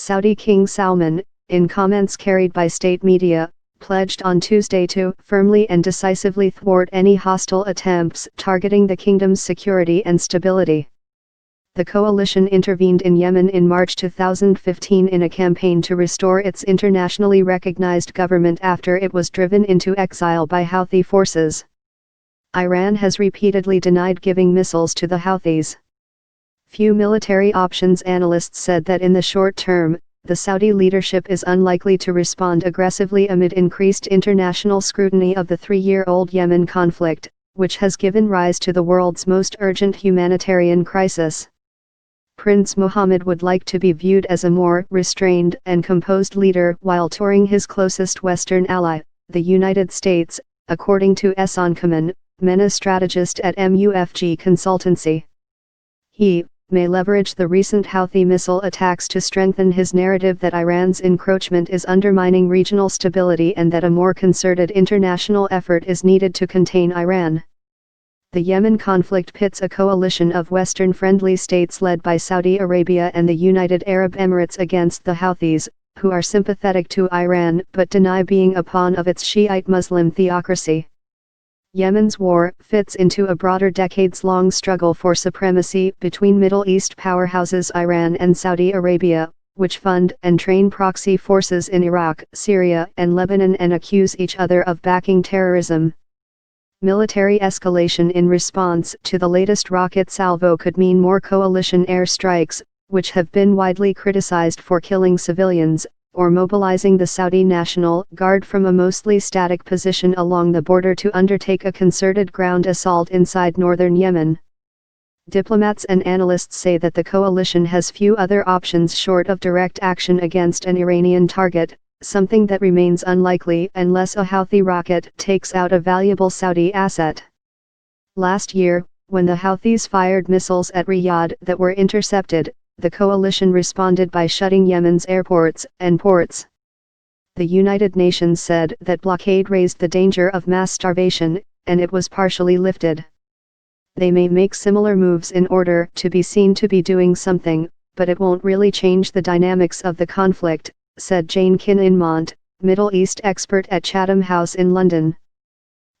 Saudi King Salman, in comments carried by state media, pledged on Tuesday to firmly and decisively thwart any hostile attempts targeting the kingdom's security and stability. The coalition intervened in Yemen in March 2015 in a campaign to restore its internationally recognized government after it was driven into exile by Houthi forces. Iran has repeatedly denied giving missiles to the Houthis. Few military options analysts said that in the short term, the Saudi leadership is unlikely to respond aggressively amid increased international scrutiny of the three-year-old Yemen conflict, which has given rise to the world's most urgent humanitarian crisis. Prince Mohammed would like to be viewed as a more restrained and composed leader while touring his closest Western ally, the United States, according to Escalates, MENA strategist at MUFG Consultancy. He may leverage the recent Houthi missile attacks to strengthen his narrative that Iran's encroachment is undermining regional stability and that a more concerted international effort is needed to contain Iran. The Yemen conflict pits a coalition of Western-friendly states led by Saudi Arabia and the United Arab Emirates against the Houthis, who are sympathetic to Iran but deny being a pawn of its Shiite Muslim theocracy. Yemen's war fits into a broader decades-long struggle for supremacy between Middle East powerhouses Iran and Saudi Arabia, which fund and train proxy forces in Iraq, Syria, and Lebanon and accuse each other of backing terrorism. Military escalation in response to the latest rocket salvo could mean more coalition airstrikes, which have been widely criticized for killing civilians, or mobilizing the Saudi National Guard from a mostly static position along the border to undertake a concerted ground assault inside northern Yemen. Diplomats and analysts say that the coalition has few other options short of direct action against an Iranian target, something that remains unlikely unless a Houthi rocket takes out a valuable Saudi asset. Last year, when the Houthis fired missiles at Riyadh that were intercepted, the coalition responded by shutting Yemen's airports and ports. The United Nations said that blockade raised the danger of mass starvation, and it was partially lifted. They may make similar moves in order to be seen to be doing something, but it won't really change the dynamics of the conflict, said Jane Kinninmont, Middle East expert at Chatham House in London.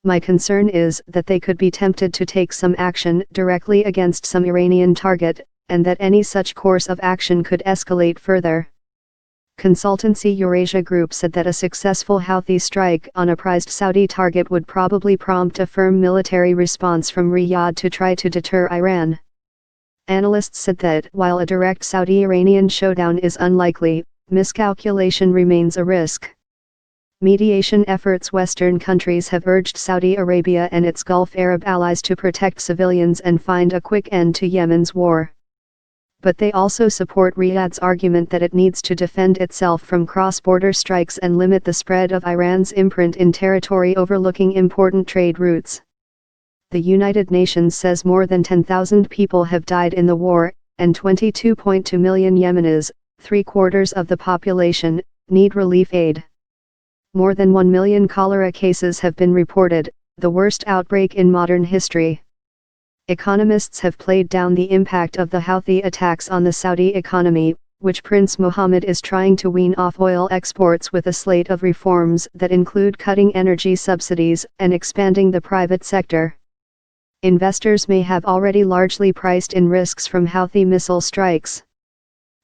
My concern is that they could be tempted to take some action directly against some Iranian target, and that any such course of action could escalate further. Consultancy Eurasia Group said that a successful Houthi strike on a prized Saudi target would probably prompt a firm military response from Riyadh to try to deter Iran. Analysts said that while a direct Saudi-Iranian showdown is unlikely, miscalculation remains a risk. Mediation efforts Western countries have urged Saudi Arabia and its Gulf Arab allies to protect civilians and find a quick end to Yemen's war. But they also support Riyadh's argument that it needs to defend itself from cross-border strikes and limit the spread of Iran's imprint in territory overlooking important trade routes. The United Nations says more than 10,000 people have died in the war, and 22.2 million Yemenis, 3/4 of the population, need relief aid. More than 1 million cholera cases have been reported, the worst outbreak in modern history. Economists have played down the impact of the Houthi attacks on the Saudi economy, which Prince Mohammed is trying to wean off oil exports with a slate of reforms that include cutting energy subsidies and expanding the private sector. Investors may have already largely priced in risks from Houthi missile strikes.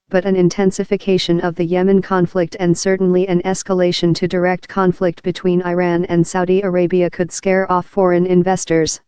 But an intensification of the Yemen conflict and certainly an escalation to direct conflict between Iran and Saudi Arabia could scare off foreign investors.